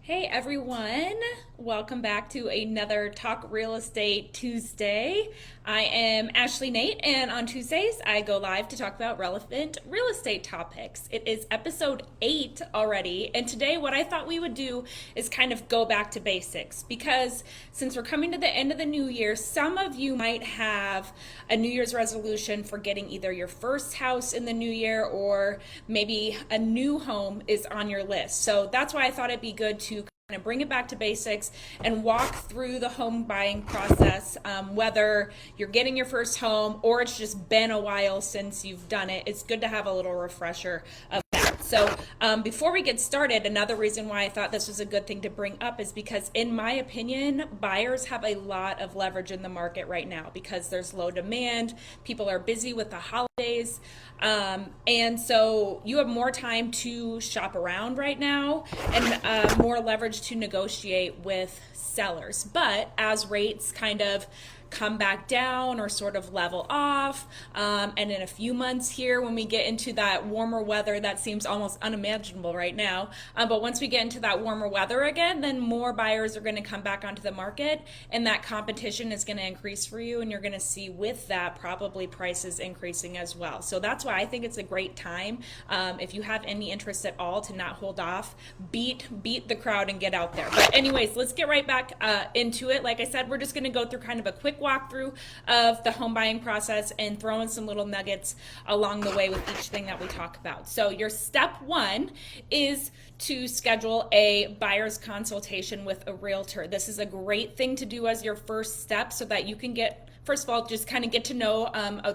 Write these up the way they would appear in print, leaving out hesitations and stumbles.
Hey everyone, welcome back to another Talk Real Estate Tuesday. I am Ashley Nate, and on Tuesdays I go live to talk about relevant real estate topics. It is episode 8 already, and today what I thought we would do is kind of go back to basics because since we're coming to the end of the new year, some of you might have a New Year's resolution for getting either your first house in the new year or maybe a new home is on your list. So that's why I thought it'd be good to kind of bring it back to basics and walk through the home buying process, whether you're getting your first home or it's just been a while since you've done it. It's good to have a little refresher of that. So before we get started, another reason why I thought this was a good thing to bring up is because, in my opinion, buyers have a lot of leverage in the market right now because there's low demand, people are busy with the holidays, and so you have more time to shop around right now and more leverage to negotiate with sellers. But as rates kind of come back down or sort of level off, and in a few months here when we get into that warmer weather that seems almost unimaginable right now, but once we get into that warmer weather again, then more buyers are going to come back onto the market and that competition is going to increase for you, and you're going to see with that probably prices increasing as well. So that's why I think it's a great time, if you have any interest at all, to not hold off, beat the crowd and get out there. But anyways, let's get right back into it. Like I said, we're just going to go through kind of a quick walkthrough of the home buying process and throw in some little nuggets along the way with each thing that we talk about. So your step one is to schedule a buyer's consultation with a realtor. This is a great thing to do as your first step so that you can first of all, just kind of get to know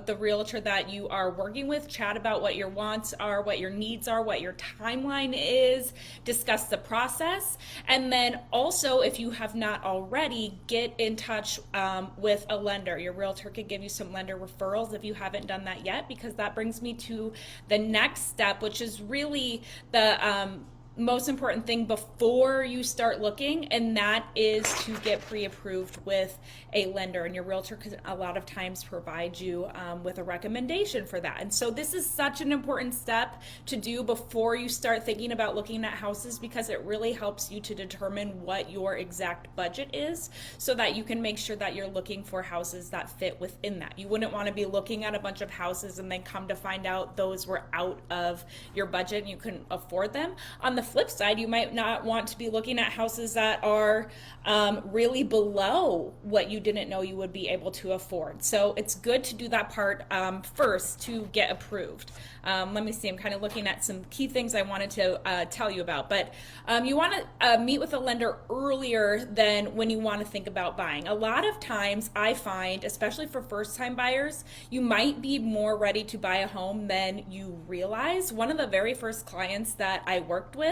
the realtor that you are working with, chat about what your wants are, what your needs are, what your timeline is, discuss the process, and then also, if you have not already, get in touch with a lender. Your realtor could give you some lender referrals if you haven't done that yet, because that brings me to the next step, which is really the most important thing before you start looking, and that is to get pre-approved with a lender, and your realtor can a lot of times provide you with a recommendation for that. And so this is such an important step to do before you start thinking about looking at houses, because it really helps you to determine what your exact budget is so that you can make sure that you're looking for houses that fit within that. You wouldn't want to be looking at a bunch of houses and then come to find out those were out of your budget and you couldn't afford them. On the flip side, you might not want to be looking at houses that are really below what you didn't know you would be able to afford. So it's good to do that part first to get approved. Let me see, I'm kind of looking at some key things I wanted to tell you about, but you want to meet with a lender earlier than when you want to think about buying. A lot of times I find, especially for first-time buyers, you might be more ready to buy a home than you realize. One of the very first clients that I worked with,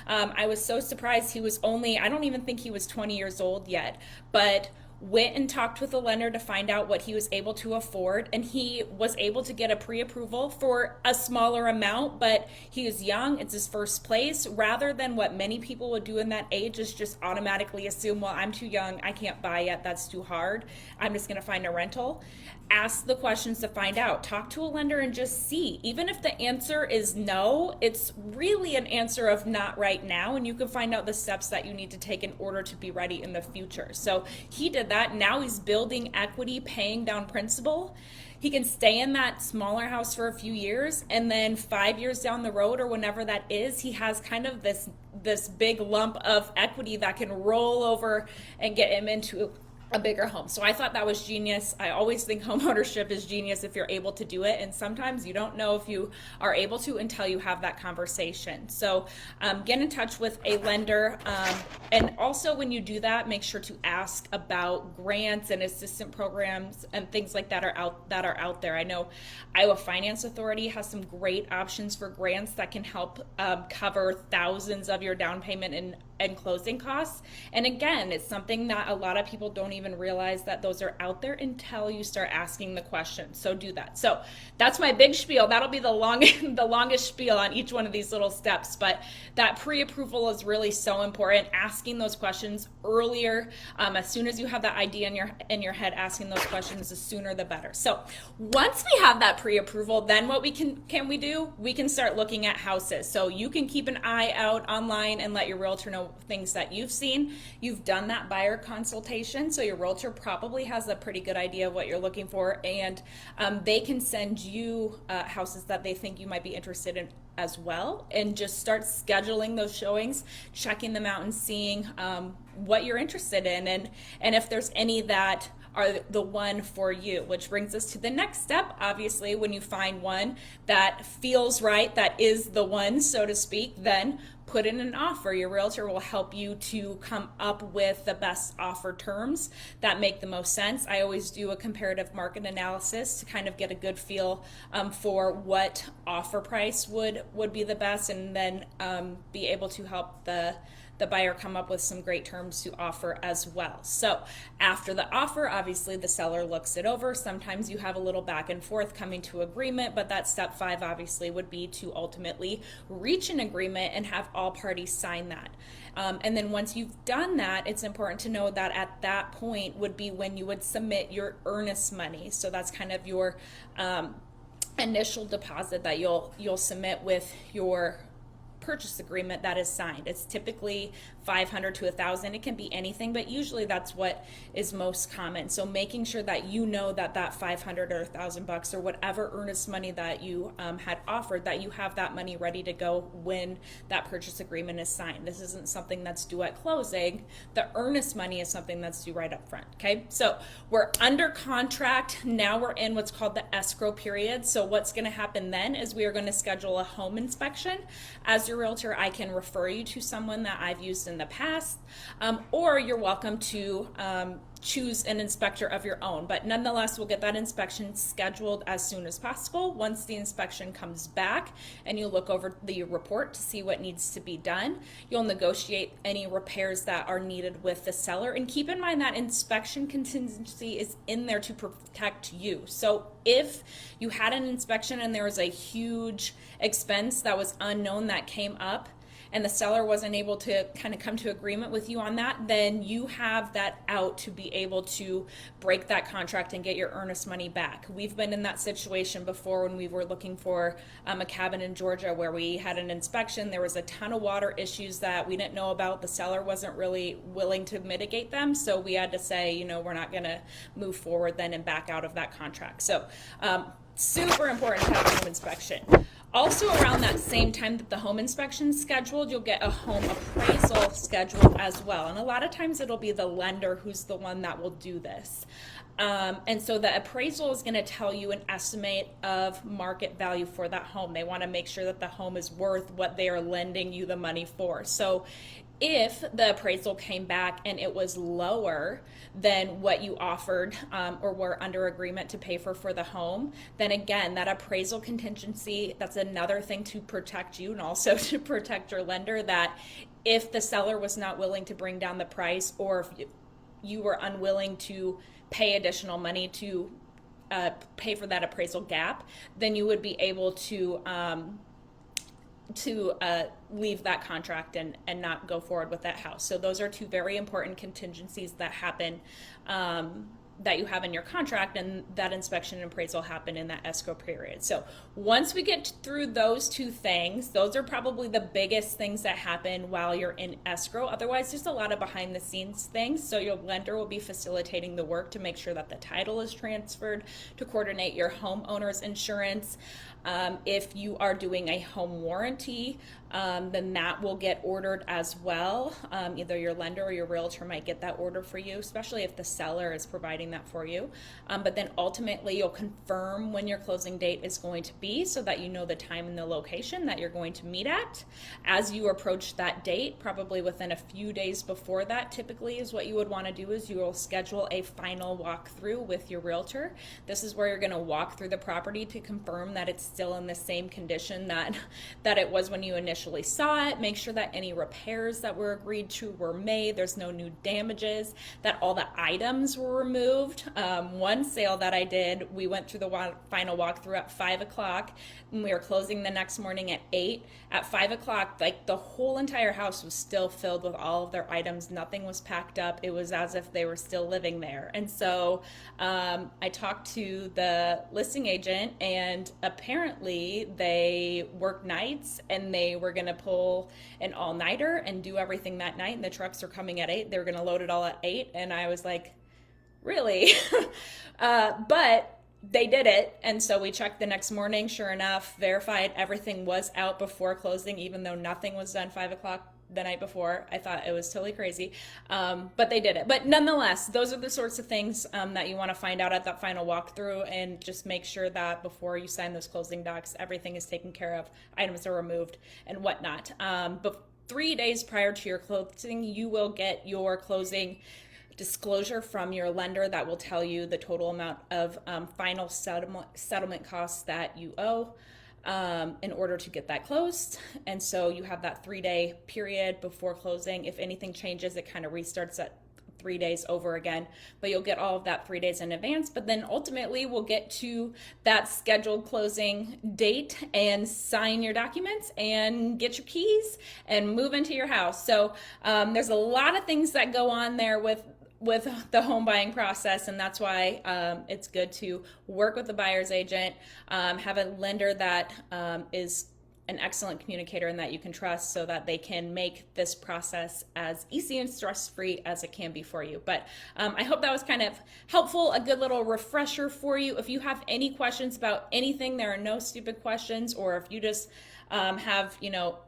I was so surprised. He was I don't even think he was 20 years old yet, but went and talked with a lender to find out what he was able to afford, and he was able to get a pre-approval for a smaller amount, but he was young, it's his first place. Rather than what many people would do in that age is just automatically assume, well, I'm too young, I can't buy yet, that's too hard, I'm just going to find a rental. Ask the questions to find out. Talk to a lender and just see. Even if the answer is no, it's really an answer of not right now, and you can find out the steps that you need to take in order to be ready in the future. So he did that. Now he's building equity, paying down principal. He can stay in that smaller house for a few years, and then 5 years down the road or whenever that is, he has kind of this big lump of equity that can roll over and get him into a bigger home. So I thought that was genius. I always think home ownership is genius if you're able to do it, and sometimes you don't know if you are able to until you have that conversation. So get in touch with a lender, and also when you do that, make sure to ask about grants and assistance programs and things like that are out there. I know Iowa Finance Authority has some great options for grants that can help cover thousands of your down payment and closing costs. And again, it's something that a lot of people don't even realize that those are out there until you start asking the questions. So do that. So that's my big spiel. That'll be the longest spiel on each one of these little steps. But that pre-approval is really so important. Asking those questions earlier, as soon as you have that idea in your head, asking those questions, the sooner the better. So once we have that pre-approval, then what we can we do? We can start looking at houses. So you can keep an eye out online and let your realtor know things that you've seen. You've done that buyer consultation, so your realtor probably has a pretty good idea of what you're looking for, and they can send you houses that they think you might be interested in as well, and just start scheduling those showings, checking them out and seeing what you're interested in, and if there's any that are the one for you, which brings us to the next step. Obviously, when you find one that feels right, that is the one, so to speak, then put in an offer. Your realtor will help you to come up with the best offer terms that make the most sense. I always do a comparative market analysis to kind of get a good feel for what offer price would be the best, and then be able to help the buyer come up with some great terms to offer as well. So after the offer, obviously the seller looks it over. Sometimes you have a little back and forth coming to agreement, but that step 5 obviously would be to ultimately reach an agreement and have all parties sign that. And then once you've done that, it's important to know that at that point would be when you would submit your earnest money. So that's kind of your initial deposit that you'll submit with your purchase agreement that is signed. It's typically $500 to $1,000. It can be anything, but usually that's what is most common. So making sure that you know that $500 or $1,000 or whatever earnest money that you had offered, that you have that money ready to go when that purchase agreement is signed. This isn't something that's due at closing. The earnest money is something that's due right up front. Okay, so we're under contract. Now we're in what's called the escrow period. So what's going to happen then is we are going to schedule a home inspection. As your realtor, I can refer you to someone that I've used in the past, or you're welcome to choose an inspector of your own. But nonetheless, we'll get that inspection scheduled as soon as possible. Once the inspection comes back and you look over the report to see what needs to be done, you'll negotiate any repairs that are needed with the seller. And keep in mind that inspection contingency is in there to protect you. So if you had an inspection and there was a huge expense that was unknown that came up, and the seller wasn't able to kind of come to agreement with you on that, then you have that out to be able to break that contract and get your earnest money back. We've been in that situation before when we were looking for a cabin in Georgia where we had an inspection. There was a ton of water issues that we didn't know about. The seller wasn't really willing to mitigate them, so we had to say, you know, we're not going to move forward then and back out of that contract. So super important to have a home inspection. Also, around that same time that the home inspection is scheduled, you'll get a home appraisal scheduled as well. And a lot of times it'll be the lender who's the one that will do this. And so the appraisal is going to tell you an estimate of market value for that home. They want to make sure that the home is worth what they are lending you the money for. So if the appraisal came back and it was lower than what you offered or were under agreement to pay for the home, then again, that appraisal contingency, that's another thing to protect you and also to protect your lender, that if the seller was not willing to bring down the price, or if you were unwilling to pay additional money to pay for that appraisal gap, then you would be able to leave that contract and not go forward with that house. So those are two very important contingencies that happen that you have in your contract, and that inspection and appraisal happen in that escrow period. So once we get through those two things, those are probably the biggest things that happen while you're in escrow. Otherwise, there's a lot of behind the scenes things. So your lender will be facilitating the work to make sure that the title is transferred, to coordinate your homeowner's insurance. If you are doing a home warranty, then that will get ordered as well. Either your lender or your realtor might get that order for you, especially if the seller is providing that for you. But then ultimately you'll confirm when your closing date is going to be, so that you know the time and the location that you're going to meet at. As you approach that date, probably within a few days before that, typically is what you would want to do, is you will schedule a final walkthrough with your realtor. This is where you're going to walk through the property to confirm that it's still in the same condition that it was when you initially saw it. Make sure that any repairs that were agreed to were made, there's no new damages, that all the items were removed. moved. One sale that I did, we went through the final walkthrough at 5 o'clock, and we were closing the next morning at 8. At 5 o'clock, like the whole entire house was still filled with all of their items. Nothing was packed up. It was as if they were still living there. And so I talked to the listing agent, and apparently they work nights and they were going to pull an all-nighter and do everything that night. And the trucks are coming at 8. They were going to load it all at 8. And I was like, really? But they did it. And so we checked the next morning. Sure enough, verified everything was out before closing, even though nothing was done 5 o'clock the night before. I thought it was totally crazy. But they did it. But nonetheless, those are the sorts of things that you want to find out at that final walkthrough, and just make sure that before you sign those closing docs, everything is taken care of, items are removed and whatnot. But 3 days prior to your closing, you will get your closing disclosure from your lender that will tell you the total amount of final settlement costs that you owe in order to get that closed. And so you have that 3-day period before closing. If anything changes, it kind of restarts at 3 days over again, but you'll get all of that 3 days in advance. But then ultimately we'll get to that scheduled closing date and sign your documents and get your keys and move into your house. So there's a lot of things that go on there with the home buying process, and that's why it's good to work with the buyer's agent, have a lender that is an excellent communicator and that you can trust, so that they can make this process as easy and stress-free as it can be for you. But I hope that was kind of helpful, a good little refresher for you. If you have any questions about anything, there are no stupid questions, or if you just have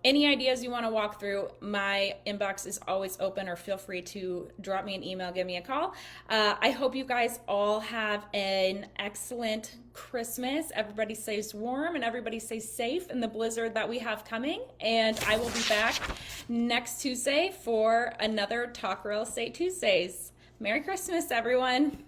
any ideas you want to walk through, my inbox is always open, or feel free to drop me an email, give me a call. I hope you guys all have an excellent Christmas. Everybody stays warm and everybody stays safe in the blizzard that we have coming. And I will be back next Tuesday for another Talk Real Estate Tuesdays. Merry Christmas, everyone.